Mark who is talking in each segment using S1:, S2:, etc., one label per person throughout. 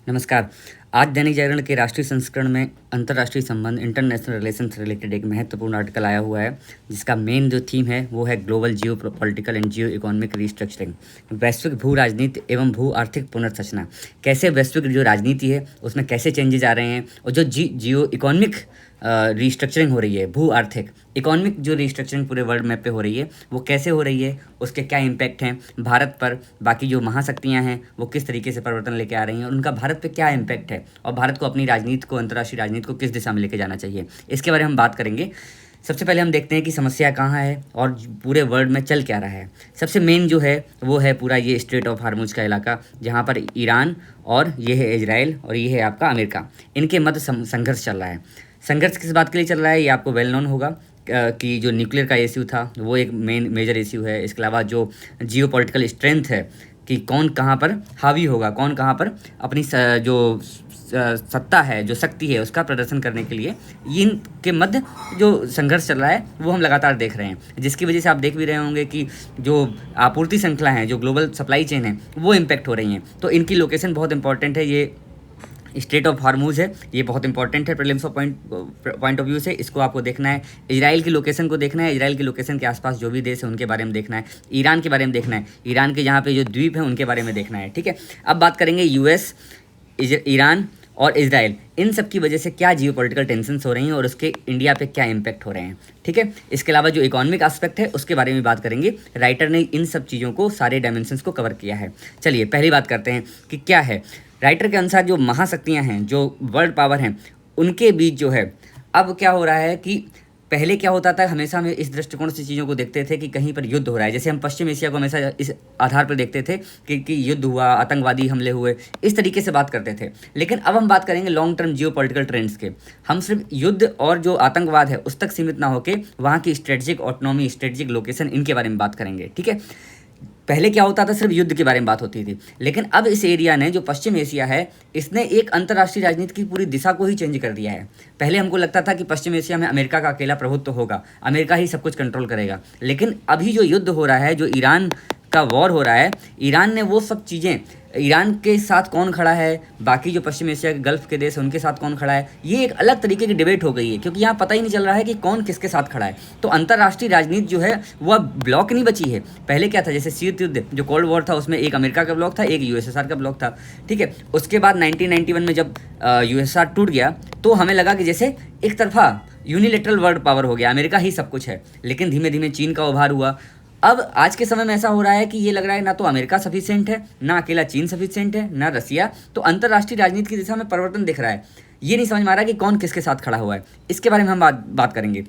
S1: नमस्कार। आज दैनिक जागरण के राष्ट्रीय संस्करण में अंतर्राष्ट्रीय संबंध इंटरनेशनल रिलेशन से रिलेटेड एक महत्वपूर्ण आर्टिकल आया हुआ है, जिसका मेन जो थीम है वो है global geo political and Jio economic restructuring, वैश्विक भू राजनीति एवं भू आर्थिक पुनर्संरचना। कैसे वैश्विक जो राजनीति है उसमें कैसे चेंजेस आ रहे हैं, और जो जियो इकोनॉमिक रीस्ट्रक्चरिंग हो रही है, भू आर्थिक इकोनॉमिक जो रीस्ट्रक्चरिंग पूरे वर्ल्ड मैप पे हो रही है, वो कैसे हो रही है, उसके क्या इम्पैक्ट हैं भारत पर, बाकी जो महाशक्तियां हैं वो किस तरीके से परिवर्तन लेके आ रही हैं और उनका भारत पे क्या इम्पैक्ट है, और भारत को अपनी राजनीति को, अंतर्राष्ट्रीय राजनीति को किस दिशा में लेके जाना चाहिए, इसके बारे में हम बात करेंगे। सबसे पहले हम देखते हैं कि समस्या कहाँ है और पूरे वर्ल्ड में चल क्या रहा है। सबसे मेन जो है वो है पूरा ये स्ट्रेट ऑफ हार्मुज का इलाका, जहाँ पर ईरान और ये है इजराइल और ये है आपका अमेरिका, इनके मध्य संघर्ष चल रहा है। संघर्ष किस बात के लिए चल रहा है ये आपको वेल नोन होगा कि जो न्यूक्लियर का इश्यू था वो एक मेजर इश्यू है। इसके अलावा जो जियो पॉलिटिकल स्ट्रेंथ है कि कौन कहाँ पर हावी होगा, कौन कहाँ पर अपनी जो सत्ता है, जो शक्ति है, उसका प्रदर्शन करने के लिए इनके मध्य जो संघर्ष चल रहा है वो हम लगातार देख रहे हैं, जिसकी वजह से आप देख भी रहे होंगे कि जो आपूर्ति श्रृंखला है, जो ग्लोबल सप्लाई चेन है, वो इम्पैक्ट हो रही हैं। तो इनकी लोकेशन बहुत इंपॉर्टेंट है। ये स्ट्रेट ऑफ हार्मुज है, ये बहुत इंपॉर्टेंट है prelims of point of view से। इसको आपको देखना है। इजराइल की लोकेशन को देखना है, इजराइल की लोकेशन के आसपास जो भी देश है उनके बारे में देखना है। ईरान के बारे में देखना है, ईरान के जहाँ पे जो द्वीप है उनके बारे में देखना है। ठीक है, अब बात करेंगे यूएस, ईरान और इजराइल, इन सब की वजह से क्या जियो पॉलिटिकल टेंशन्स हो रही हैं और उसके इंडिया पे क्या इम्पैक्ट हो रहे हैं। ठीक है, इसके अलावा जो इकोनॉमिक एस्पेक्ट है उसके बारे में बात करेंगे। राइटर ने इन सब चीज़ों को, सारे डायमेंशंस को कवर किया है। चलिए पहली बात करते हैं कि क्या है। राइटर के अनुसार जो महाशक्तियाँ हैं, जो वर्ल्ड पावर हैं, उनके बीच जो है अब क्या हो रहा है कि पहले क्या होता था, हमेशा हम इस दृष्टिकोण से चीज़ों को देखते थे कि कहीं पर युद्ध हो रहा है। जैसे हम पश्चिम एशिया को हमेशा इस आधार पर देखते थे कि युद्ध हुआ, आतंकवादी हमले हुए, इस तरीके से बात करते थे। लेकिन अब हम बात करेंगे लॉन्ग टर्म जियो पॉलिटिकल ट्रेंड्स के। हम सिर्फ युद्ध और जो आतंकवाद है उस तक सीमित ना होकर वहाँ की स्ट्रेटजिक ऑटोनॉमी, स्ट्रेटजिक लोकेशन, इनके बारे में बात करेंगे। ठीक है, पहले क्या होता था, सिर्फ युद्ध के बारे में बात होती थी, लेकिन अब इस एरिया ने, जो पश्चिम एशिया है, इसने एक अंतर्राष्ट्रीय राजनीति की पूरी दिशा को ही चेंज कर दिया है। पहले हमको लगता था कि पश्चिम एशिया में अमेरिका का अकेला प्रभुत्व होगा, अमेरिका ही सब कुछ कंट्रोल करेगा, लेकिन अभी जो युद्ध हो रहा है, जो ईरान का वॉर हो रहा है, ईरान ने वो सब चीज़ें, ईरान के साथ कौन खड़ा है, बाकी जो पश्चिम एशिया के गल्फ़ के देश हैं उनके साथ कौन खड़ा है, ये एक अलग तरीके की डिबेट हो गई है, क्योंकि यहाँ पता ही नहीं चल रहा है कि कौन किसके साथ खड़ा है। तो अंतर्राष्ट्रीय राजनीति जो है वो अब ब्लॉक नहीं बची है। पहले क्या था, जैसे शीत युद्ध, जो कोल्ड वॉर था, उसमें एक अमेरिका का ब्लॉक था, एक यूएसएसआर का ब्लॉक था। ठीक है, उसके बाद 1991 में जब यूएसएसआर टूट गया तो हमें लगा कि जैसे एक तरफा यूनिलेटरल वर्ल्ड पावर हो गया, अमेरिका ही सब कुछ है, लेकिन धीमे धीमे चीन का उभार हुआ। अब आज के समय में ऐसा हो रहा है कि ये लग रहा है ना तो अमेरिका सफिशिएंट है, ना अकेला चीन सफिशिएंट है, ना रसिया। तो अंतर्राष्ट्रीय राजनीति की दिशा में परिवर्तन दिख रहा है। ये नहीं समझ में आ रहा कि कौन किसके साथ खड़ा हुआ है। इसके बारे में हम बात करेंगे।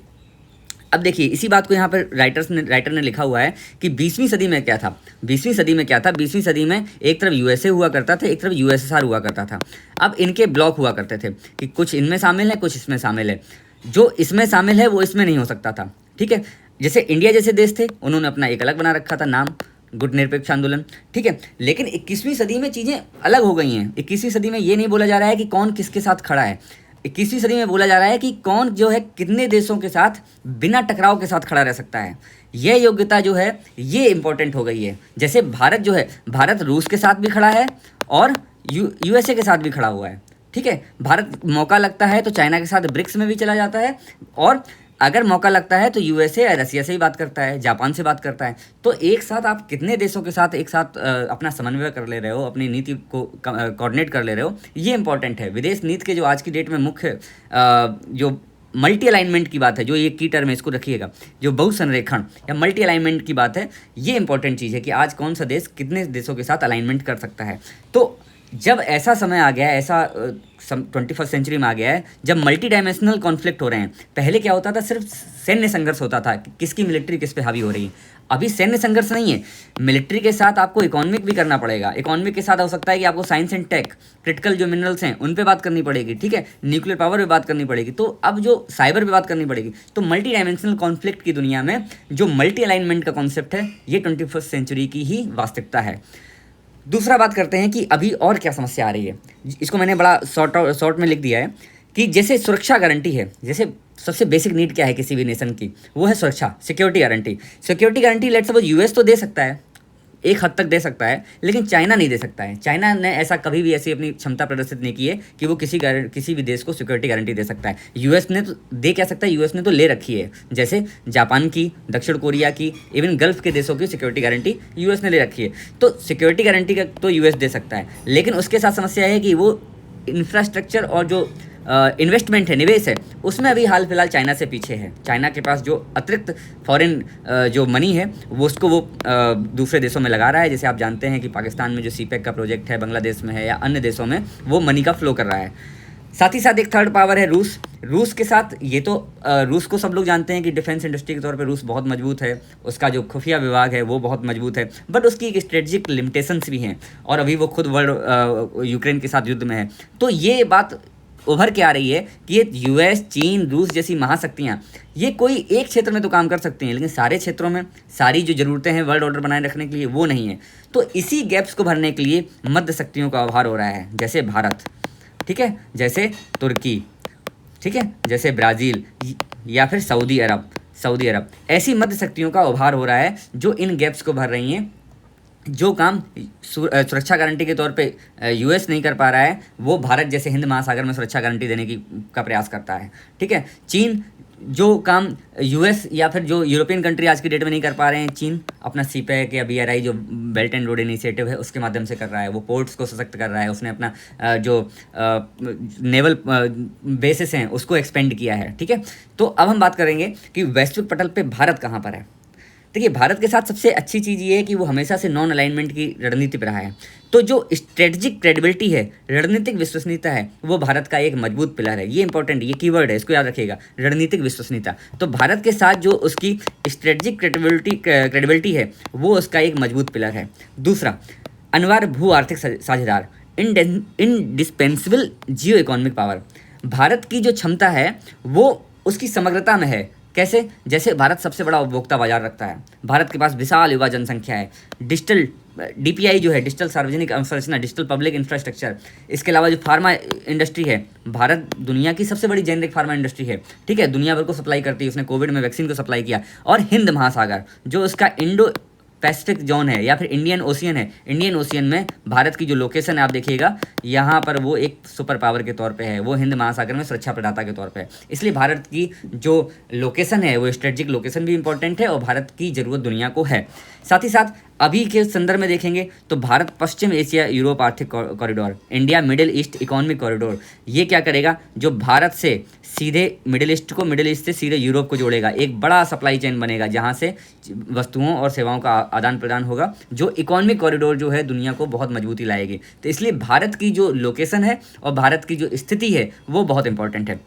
S1: अब देखिए, इसी बात को यहाँ पर राइटर ने लिखा हुआ है कि 20वीं सदी में क्या था। 20वीं सदी में क्या था, 20वीं सदी में एक तरफ यूएसए हुआ करता था, एक तरफ यूएसएसआर हुआ करता था। अब इनके ब्लॉक हुआ करते थे कि कुछ इनमें शामिल है, कुछ इसमें शामिल है। जो इसमें शामिल है वो इसमें नहीं हो सकता था। ठीक है, जैसे इंडिया जैसे देश थे, उन्होंने अपना एक अलग बना रखा था नाम, गुट निरपेक्ष आंदोलन। ठीक है, लेकिन 21वीं सदी में चीज़ें अलग हो गई हैं। 21वीं सदी में ये नहीं बोला जा रहा है कि कौन किसके साथ खड़ा है। 21वीं सदी में बोला जा रहा है कि कौन जो है कितने देशों के साथ बिना टकराव के साथ खड़ा रह सकता है। यह योग्यता जो है ये इंपॉर्टेंट हो गई है। जैसे भारत जो है, भारत रूस के साथ भी खड़ा है और यूएसए के साथ भी खड़ा हुआ है। ठीक है, भारत मौका लगता है तो चाइना के साथ ब्रिक्स में भी चला जाता है, और अगर मौका लगता है तो यूएसए या रसिया से ही बात करता है, जापान से बात करता है। तो एक साथ आप कितने देशों के साथ एक साथ अपना समन्वय कर ले रहे हो, अपनी नीति को कोऑर्डिनेट कर ले रहे हो, ये इंपॉर्टेंट है। विदेश नीति के जो आज की डेट में मुख्य जो मल्टी अलाइनमेंट की बात है, जो ये की टर्म है, इसको रखिएगा, जो बहुसंरेखण या मल्टी अलाइनमेंट की बात है, ये इंपॉर्टेंट चीज़ है कि आज कौन सा देश कितने देशों के साथ अलाइनमेंट कर सकता है। तो जब ऐसा समय आ गया है, ऐसा 21st सेंचुरी में आ गया है, जब मल्टी डायमेंशनल कॉन्फ्लिक्ट हो रहे हैं। पहले क्या होता था, सिर्फ सैन्य संघर्ष होता था कि किसकी मिलिट्री किस पे हावी हो रही है। अभी सैन्य संघर्ष नहीं है, मिलिट्री के साथ आपको इकोनॉमिक भी करना पड़ेगा। इकोनॉमिक के साथ हो सकता है कि आपको साइंस एंड टेक, क्रिटिकल जो मिनरल्स हैं उन पे बात करनी पड़ेगी। ठीक है, न्यूक्लियर पावर पे बात करनी पड़ेगी, तो अब जो साइबर पे बात करनी पड़ेगी। तो मल्टी डायमेंशनल कॉन्फ्लिक्ट की दुनिया में जो मल्टी अलाइनमेंट का कॉन्सेप्ट है, ये 21st सेंचुरी की ही वास्तविकता है। दूसरा बात करते हैं कि अभी और क्या समस्या आ रही है। इसको मैंने बड़ा शॉर्ट में लिख दिया है कि जैसे सुरक्षा गारंटी है, जैसे सबसे बेसिक नीड क्या है किसी भी नेशन की, वो है सुरक्षा, security guarantee. Security guarantee let's suppose US तो दे सकता है, एक हद तक दे सकता है, लेकिन चाइना नहीं दे सकता है। चाइना ने ऐसा कभी भी ऐसी अपनी क्षमता प्रदर्शित नहीं की है कि वो किसी भी देश को सिक्योरिटी गारंटी दे सकता है। यूएस ने तो दे क्या सकता है, यूएस ने तो ले रखी है, जैसे जापान की, दक्षिण कोरिया की, इवन गल्फ के देशों की सिक्योरिटी गारंटी यूएस ने ले रखी है। तो सिक्योरिटी गारंटी का तो यूएस दे सकता है, लेकिन उसके साथ समस्या है कि वो इंफ्रास्ट्रक्चर और जो इन्वेस्टमेंट है, निवेश है, उसमें अभी हाल फिलहाल चाइना से पीछे है। चाइना के पास जो अतिरिक्त फॉरेन जो मनी है वो उसको वो दूसरे देशों में लगा रहा है। जैसे आप जानते हैं कि पाकिस्तान में जो सीपेक का प्रोजेक्ट है, बांग्लादेश में है या अन्य देशों में, वो मनी का फ्लो कर रहा है। साथ ही साथ एक थर्ड पावर है रूस। रूस के साथ ये तो रूस को सब लोग जानते हैं कि डिफेंस इंडस्ट्री के तौर पे रूस बहुत मजबूत है, उसका जो खुफिया विभाग है वो बहुत मजबूत है, बट उसकी एक स्ट्रेटजिक लिमिटेशंस भी हैं, और अभी वो खुद वर्ल्ड यूक्रेन के साथ युद्ध में है। तो ये बात उभर के आ रही है कि ये यूएस, चीन, रूस जैसी महाशक्तियाँ ये कोई एक क्षेत्र में तो काम कर सकती हैं, लेकिन सारे क्षेत्रों में सारी जो ज़रूरतें हैं वर्ल्ड ऑर्डर बनाए रखने के लिए वो नहीं है। तो इसी गैप्स को भरने के लिए मध्य शक्तियों का उभार हो रहा है, जैसे भारत, ठीक है, जैसे तुर्की, ठीक है, जैसे ब्राज़ील या फिर सऊदी अरब ऐसी मध्य शक्तियों का उभार हो रहा है जो इन गैप्स को भर रही हैं। जो काम सुरक्षा गारंटी के तौर पे यूएस नहीं कर पा रहा है, वो भारत जैसे हिंद महासागर में सुरक्षा गारंटी देने का प्रयास करता है, ठीक है। चीन जो काम यूएस या फिर जो यूरोपियन कंट्री आज की डेट में नहीं कर पा रहे हैं, चीन अपना सीपैक या बीआरआई जो बेल्ट एंड रोड इनिशिएटिव है उसके माध्यम से कर रहा है। वो पोर्ट्स को सशक्त कर रहा है, उसने अपना जो नेवल बेसिस हैं उसको एक्सपेंड किया है, ठीक है। तो अब हम बात करेंगे कि वैश्विक पटल पे भारत कहाँ पर है। देखिए, भारत के साथ सबसे अच्छी चीज़ ये है कि वो हमेशा से नॉन अलाइनमेंट की रणनीति पर रहा है। तो जो स्ट्रेटजिक क्रेडिबिलिटी है, रणनीतिक विश्वसनीयता है, वो भारत का एक मजबूत पिलर है। ये इंपॉर्टेंट, ये कीवर्ड है, इसको याद रखिएगा, रणनीतिक विश्वसनीयता। तो भारत के साथ जो उसकी स्ट्रेटजिक क्रेडिबिलिटी है वो उसका एक मजबूत पिलर है। दूसरा, अनिवार्य भू आर्थिक साझेदार, इंडिस्पेंसिबल जियो इकोनॉमिक पावर। भारत की जो क्षमता है वो उसकी समग्रता में है। कैसे? जैसे भारत सबसे बड़ा उपभोक्ता बाजार रखता है, भारत के पास विशाल युवा जनसंख्या है, डिजिटल डीपीआई जो है, डिजिटल सार्वजनिक अवसंरचना, डिजिटल पब्लिक इंफ्रास्ट्रक्चर, इसके अलावा जो फार्मा इंडस्ट्री है, भारत दुनिया की सबसे बड़ी जेनरिक फार्मा इंडस्ट्री है, ठीक है, दुनिया भर को सप्लाई करती है, उसने कोविड में वैक्सीन को सप्लाई किया। और हिंद महासागर जो उसका इंडो पैसिफिक जोन है या फिर इंडियन ओशियन है, इंडियन ओशियन में भारत की जो लोकेशन है आप देखिएगा, यहाँ पर वो एक सुपर पावर के तौर पे है, वो हिंद महासागर में सुरक्षा प्रदाता के तौर पे है। इसलिए भारत की जो लोकेशन है वो स्ट्रेटजिक लोकेशन भी इंपॉर्टेंट है और भारत की ज़रूरत दुनिया को है। साथ ही साथ अभी के संदर्भ में देखेंगे तो भारत पश्चिम एशिया यूरोप आर्थिक corridor, India middle east economic corridor, ये क्या करेगा, जो भारत से सीधे मिडिल ईस्ट को, मिडिल ईस्ट से सीधे यूरोप को जोड़ेगा, एक बड़ा सप्लाई चेन बनेगा जहाँ से वस्तुओं और सेवाओं का आदान प्रदान होगा, जो इकोनॉमिक कॉरिडोर जो है दुनिया को बहुत मजबूती लाएगी। तो इसलिए भारत की जो लोकेशन है और भारत की जो स्थिति है वो बहुत इंपॉर्टेंट है।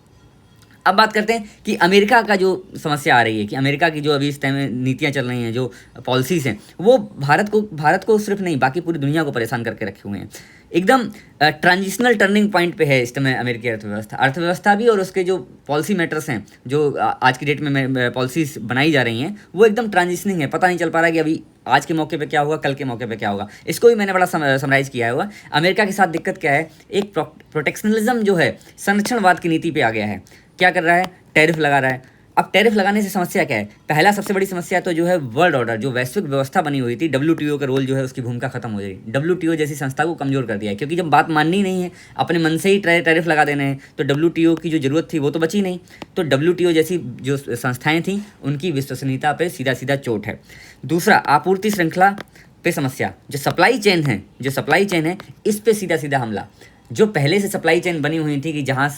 S1: अब बात करते हैं कि अमेरिका का जो समस्या आ रही है, कि अमेरिका की जो अभी इस टाइम में नीतियाँ चल रही हैं, जो पॉलिसीज़ हैं, वो भारत को सिर्फ नहीं बाकी पूरी दुनिया को परेशान करके रखे हुए हैं। एकदम ट्रांजिशनल टर्निंग पॉइंट पे है इस समय अमेरिकी अर्थव्यवस्था भी, और उसके जो पॉलिसी मैटर्स हैं, जो आज की डेट में पॉलिसीज बनाई जा रही हैं, वो एकदम ट्रांजिशनिंग है। पता नहीं चल पा रहा है कि अभी आज के मौके पे क्या होगा, कल के मौके पे क्या होगा। इसको भी मैंने बड़ा समराइज़ किया हुआ। अमेरिका के साथ दिक्कत क्या है, एक प्रोटेक्शनलिज्म जो है, संरक्षणवाद की नीति पे आ गया है। क्या कर रहा है, टैरिफ लगा रहा है। अब टैरिफ लगाने से समस्या क्या है, पहला सबसे बड़ी समस्या तो जो है वर्ल्ड ऑर्डर, जो वैश्विक व्यवस्था बनी हुई थी, WTO का रोल जो है उसकी भूमिका खत्म हो जाएगी। WTO जैसी संस्था को कमजोर कर दिया है, क्योंकि जब बात माननी नहीं है, अपने मन से ही टैरिफ लगा देने हैं, तो WTO की जो जरूरत थी वो तो बची नहीं। तो WTO जैसी जो संस्थाएं थीं उनकी विश्वसनीयता पर सीधा सीधा चोट है। दूसरा, आपूर्ति श्रृंखला पे समस्या, जो सप्लाई चेन है इस पे सीधा सीधा हमला। जो पहले से सप्लाई चेन बनी हुई थी कि जहाँ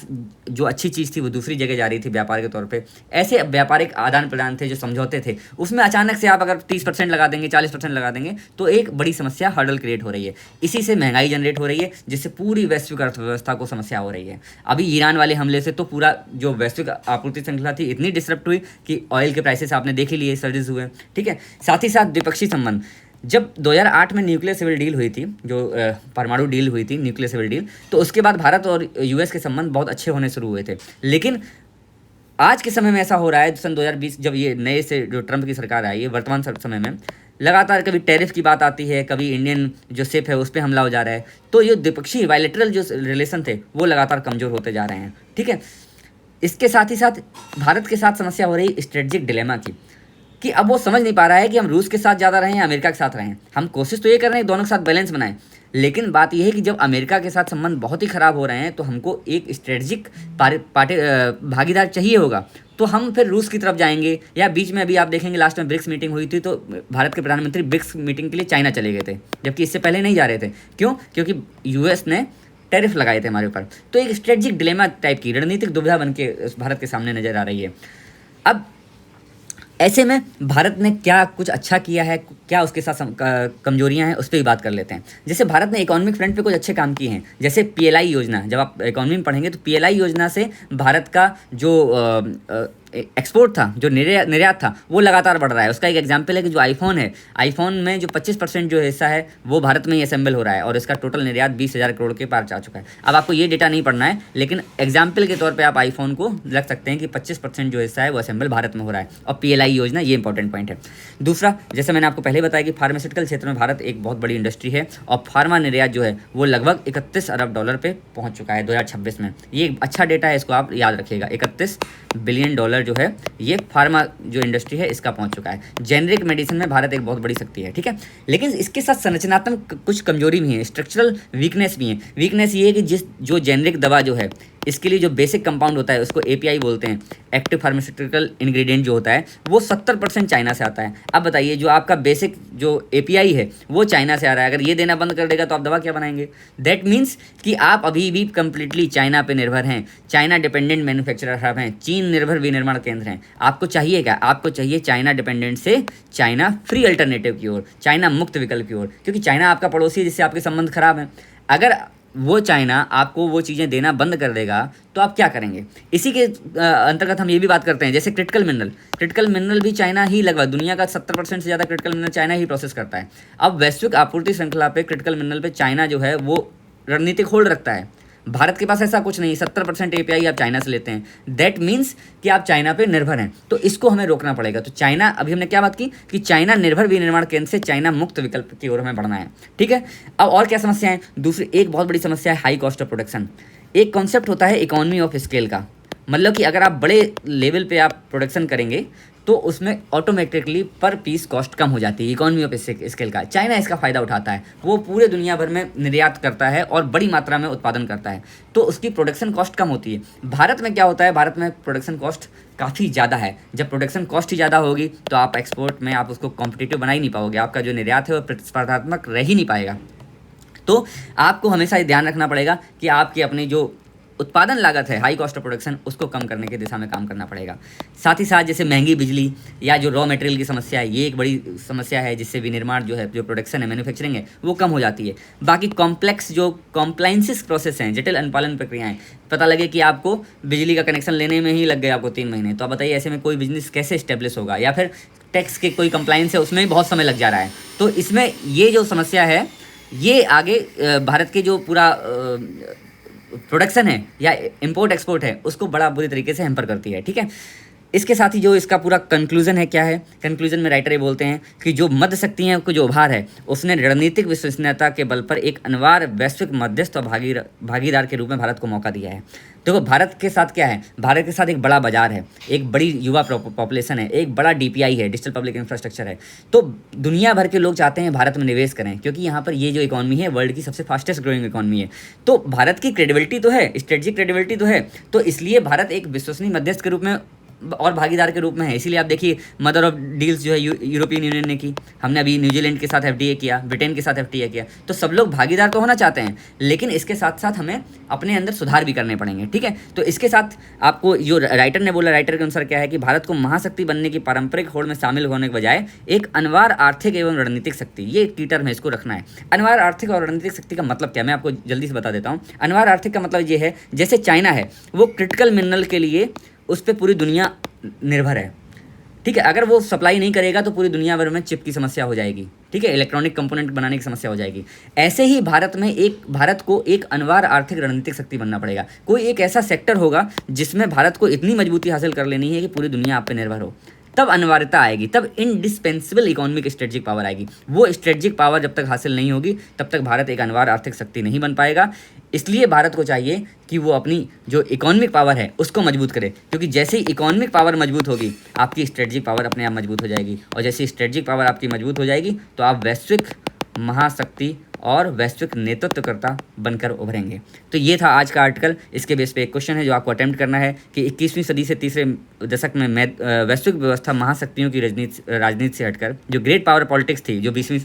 S1: जो अच्छी चीज़ थी वो दूसरी जगह जा रही थी व्यापार के तौर पे, ऐसे व्यापारिक आदान प्रदान थे, जो समझौते थे, उसमें अचानक से आप अगर 30% लगा देंगे, 40% लगा देंगे, तो एक बड़ी समस्या, हर्डल क्रिएट हो रही है। इसी से महंगाई जनरेट हो रही है, जिससे पूरी वैश्विक अर्थव्यवस्था को समस्या हो रही है। अभी ईरान वाले हमले से तो पूरा जो वैश्विक आपूर्ति श्रृंखला थी इतनी डिसरप्ट हुई कि ऑयल के प्राइसेस आपने देख ही लिए, सर्जेस हुए, ठीक है। साथ ही साथ द्विपक्षीय संबंध, जब 2008 में न्यूक्लियर सिविल डील हुई थी, जो परमाणु डील हुई थी, न्यूक्लियर सिविल डील, तो उसके बाद भारत और यूएस के संबंध बहुत अच्छे होने शुरू हुए थे। लेकिन आज के समय में ऐसा हो रहा है, सन 2020 जब ये नए से जो ट्रंप की सरकार आई है, वर्तमान समय में लगातार कभी टैरिफ की बात आती है, कभी इंडियन जो शिप है उस पर हमला हो जा रहा है। तो ये द्विपक्षीय बायलैटरल जो रिलेशन थे वो लगातार कमज़ोर होते जा रहे हैं, ठीक है। इसके साथ ही साथ भारत के साथ समस्या हो रही स्ट्रेटजिक डिलेमा की, कि अब वो समझ नहीं पा रहा है कि हम रूस के साथ ज़्यादा रहें या अमेरिका के साथ रहें। हम कोशिश तो ये कर रहे हैं दोनों के साथ बैलेंस बनाएं, लेकिन बात यह है कि जब अमेरिका के साथ संबंध बहुत ही ख़राब हो रहे हैं तो हमको एक स्ट्रेटजिक भागीदार चाहिए होगा। तो हम फिर रूस की तरफ जाएंगे, या बीच में अभी आप देखेंगे लास्ट में ब्रिक्स मीटिंग हुई थी तो भारत के प्रधानमंत्री ब्रिक्स मीटिंग के लिए चाइना चले गए थे, जबकि इससे पहले नहीं जा रहे थे। क्यों? क्योंकि यूएस ने टैरिफ लगाए थे हमारे ऊपर। तो एक स्ट्रेटजिक डिलेमा टाइप की रणनीतिक दुविधा बन के भारत के सामने नजर आ रही है। अब ऐसे में भारत ने क्या कुछ अच्छा किया है, क्या उसके साथ कमजोरियां हैं, उस पर भी बात कर लेते हैं। जैसे भारत ने इकोनॉमिक फ्रंट पे कुछ अच्छे काम किए हैं, जैसे पीएलआई योजना। जब आप इकोनॉमी में पढ़ेंगे तो पीएलआई योजना से भारत का जो एक्सपोर्ट था, जो निर्यात था, वो लगातार बढ़ रहा है। उसका एक एग्जांपल है कि जो आईफोन है, आईफोन में जो 25% जो हिस्सा है वो भारत में ही असेंबल हो रहा है और इसका टोटल निर्यात 20,000 करोड़ के पार जा चुका है। अब आपको ये डेटा नहीं पढ़ना है, लेकिन एग्जाम्पल के तौर पर आप आईफोन को रख सकते हैं कि 25% जो हिस्सा है वो असेंबल भारत में हो रहा है, और पीएलआई योजना ये इंपॉर्टेंट पॉइंट है। दूसरा, जैसे मैंने आपको पहले बताया कि फार्मास्यूटिकल क्षेत्र में भारत एक बहुत बड़ी इंडस्ट्री है और फार्मा निर्यात जो है वो लगभग 31 अरब डॉलर पे पहुंच चुका है 2026 में। ये एक अच्छा डेटा है, इसको आप याद रखिएगा। 31 बिलियन डॉलर जो है ये फार्मा जो इंडस्ट्री है इसका पहुंच चुका है। जेनरिक मेडिसिन में भारत एक बहुत बड़ी शक्ति है, ठीक है। लेकिन इसके साथ संरचनात्मक कुछ कमजोरी भी है, स्ट्रक्चरल वीकनेस भी है। वीकनेस ये है कि जो जेनरिक दवा जो है इसके लिए जो बेसिक कंपाउंड होता है उसको एपीआई बोलते हैं, एक्टिव फार्मास्यूटिकल इंग्रेडिएंट जो होता है वो 70% चाइना से आता है। अब बताइए, जो आपका बेसिक जो एपीआई है वो चाइना से आ रहा है, अगर ये देना बंद कर देगा तो आप दवा क्या बनाएंगे? दैट मीन्स कि आप अभी भी कंप्लीटली चाइना पे निर्भर हैं, चाइना डिपेंडेंट मैन्युफैक्चरर हब हैं, चीन निर्भर विनिर्माण केंद्र हैं। आपको चाहिए क्या? आपको चाहिए चाइना डिपेंडेंट से चाइना फ्री अल्टरनेटिव की ओर, चाइना मुक्त विकल्प की ओर, क्योंकि चाइना आपका पड़ोसी है जिससे आपके संबंध खराब हैं। अगर वो चाइना आपको वो चीज़ें देना बंद कर देगा तो आप क्या करेंगे? इसी के अंतर्गत हम ये भी बात करते हैं, जैसे क्रिटिकल मिनरल भी चाइना ही लगभग दुनिया का 70% से ज़्यादा क्रिटिकल मिनरल चाइना ही प्रोसेस करता है। अब वैश्विक आपूर्ति श्रृंखला पे क्रिटिकल मिनरल पे चाइना जो है वो रणनीतिक होल्ड रखता है। भारत के पास ऐसा कुछ नहीं, 70% एपीआई आप चाइना से लेते हैं। दैट मीन्स कि आप चाइना पे निर्भर हैं, तो इसको हमें रोकना पड़ेगा। तो चाइना, अभी हमने क्या बात की कि चाइना निर्भर विनिर्माण केंद्र से चाइना मुक्त विकल्प की ओर हमें बढ़ना है, ठीक है। अब और क्या समस्या है? दूसरी एक बहुत बड़ी समस्या है हाई कॉस्ट ऑफ प्रोडक्शन। एक कॉन्सेप्ट होता है इकोनॉमी ऑफ स्केल का, मतलब कि अगर आप बड़े लेवल पे आप प्रोडक्शन करेंगे तो उसमें ऑटोमेटिकली पर पीस कॉस्ट कम हो जाती है। इकोनॉमी ऑफ स्केल का चाइना इसका फ़ायदा उठाता है, वो पूरे दुनिया भर में निर्यात करता है और बड़ी मात्रा में उत्पादन करता है, तो उसकी प्रोडक्शन कॉस्ट कम होती है। भारत में क्या होता है? भारत में प्रोडक्शन कॉस्ट काफ़ी ज़्यादा है। जब प्रोडक्शन कॉस्ट ही ज़्यादा होगी तो आप एक्सपोर्ट में आप उसको कॉम्पिटिटिव बना ही नहीं पाओगे, आपका जो निर्यात है वो प्रतिस्पर्धात्मक रह ही नहीं पाएगा। तो आपको हमेशा ये ध्यान रखना पड़ेगा कि आपकी अपनी जो उत्पादन लागत है, हाई कॉस्ट ऑफ प्रोडक्शन, उसको कम करने की दिशा में काम करना पड़ेगा। साथ ही साथ जैसे महंगी बिजली या जो रॉ मटेरियल की समस्या है, ये एक बड़ी समस्या है जिससे विनिर्माण जो है, जो प्रोडक्शन है, मैन्युफैक्चरिंग है, वो कम हो जाती है। बाकी कॉम्प्लेक्स जो कॉम्प्लाइंसेस प्रोसेस हैं, जटिल अनुपालन प्रक्रियाएं, पता लगे कि आपको बिजली का कनेक्शन लेने में ही लग गए आपको 3 महीने, तो आप बताइए ऐसे में कोई बिजनेस कैसे इस्टेब्लिश होगा? या फिर टैक्स के कोई कंप्लाइंस है, उसमें भी बहुत समय लग जा रहा है। तो इसमें ये जो समस्या है ये आगे भारत के जो पूरा प्रोडक्शन है या इंपोर्ट एक्सपोर्ट है उसको बड़ा बुरी तरीके से हैम्पर करती है, ठीक है। इसके साथ ही जो इसका पूरा कंक्लूजन है, क्या है? कंक्लूजन में राइटर ये बोलते हैं कि जो मध्य शक्तियाँ को जो उभार है उसने रणनीतिक विश्वसनीयता के बल पर एक अनिवार्य वैश्विक मध्यस्थ और भागीदार के रूप में भारत को मौका दिया है। देखो भारत के साथ क्या है? भारत के साथ एक बड़ा बाजार है, एक बड़ी युवा पॉपुलेशन है, एक बड़ा डीपीआई है, डिजिटल पब्लिक इंफ्रास्ट्रक्चर है। तो दुनिया भर के लोग चाहते हैं भारत में निवेश करें, क्योंकि यहाँ पर ये जो इकॉनमी है वर्ल्ड की सबसे फास्टेस्ट ग्रोइंग इकॉनमी है। तो भारत की क्रेडिबिलिटी तो है, स्ट्रेटजिक क्रेडिबिलिटी तो है, तो इसलिए भारत एक विश्वसनीय मध्यस्थ के रूप में और भागीदार के रूप में है। इसीलिए आप देखिए मदर ऑफ डील्स जो है यूरोपियन यूनियन ने की, हमने अभी न्यूजीलैंड के साथ एफडीए किया, ब्रिटेन के साथ एफडीए किया। तो सब लोग भागीदार तो होना चाहते हैं, लेकिन इसके साथ साथ हमें अपने अंदर सुधार भी करने पड़ेंगे, ठीक है। तो इसके साथ आपको जो राइटर ने बोला, राइटर के अनुसार क्या है कि भारत को महाशक्ति बनने की पारंपरिक होड़ में शामिल होने के बजाय एक अनिवार्य आर्थिक एवं रणनीतिक शक्ति, ये एक की टर्म है, इसको रखना है। अनिवार्य आर्थिक और रणनीतिक शक्ति का मतलब क्या, मैं आपको जल्दी से बता देता हूँ। अनिवार्य आर्थिक का मतलब ये है, जैसे चाइना है वो क्रिटिकल मिनरल के लिए उस पर पूरी दुनिया निर्भर है, ठीक है। अगर वो सप्लाई नहीं करेगा तो पूरी दुनिया भर में चिप की समस्या हो जाएगी, ठीक है, इलेक्ट्रॉनिक कंपोनेंट बनाने की समस्या हो जाएगी। ऐसे ही भारत को एक अनिवार्य आर्थिक रणनीतिक शक्ति बनना पड़ेगा। कोई एक ऐसा सेक्टर होगा जिसमें भारत को इतनी मजबूती हासिल कर लेनी है कि पूरी दुनिया आप पे निर्भर हो। तब अनिवार्यता आएगी, तब इंडिस्पेंसिबल इकोनॉमिक स्ट्रेटजिक पावर आएगी। वो स्ट्रेटजिक पावर जब तक हासिल नहीं होगी तब तक भारत एक अनिवार्य आर्थिक शक्ति नहीं बन पाएगा। इसलिए भारत को चाहिए कि वो अपनी जो इकोनॉमिक पावर है उसको मजबूत करे, क्योंकि जैसे ही इकोनॉमिक पावर मजबूत होगी आपकी स्ट्रेटजिक पावर अपने आप मजबूत हो जाएगी, और जैसे स्ट्रेटजिक पावर आपकी मजबूत हो जाएगी तो आप वैश्विक महाशक्ति और वैश्विक नेतृत्वकर्ता बनकर उभरेंगे। तो ये था आज का आर्टिकल। इसके बेस पे एक क्वेश्चन है जो आपको अटेम्प्ट करना है कि 21वीं सदी से तीसरे दशक में वैश्विक व्यवस्था महाशक्तियों की राजनीति से हटकर जो ग्रेट पावर पॉलिटिक्स थी, जो 20वीं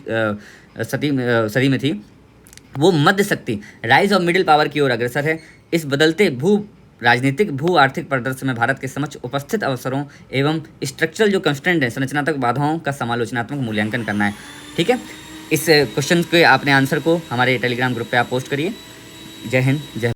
S1: सदी में थी, वो मध्य शक्ति राइज ऑफ मिडिल पावर की ओर अग्रसर है। इस बदलते राजनीतिक भू आर्थिक परिदृश्य में भारत के समक्ष उपस्थित अवसरों एवं स्ट्रक्चरल जो कंस्टेंट है, संरचनात्मक बाधाओं का समालोचनात्मक मूल्यांकन करना है। ठीक है, इस क्वेश्चन के आपने आंसर को हमारे टेलीग्राम ग्रुप पे आप पोस्ट करिए। जय हिंद, जय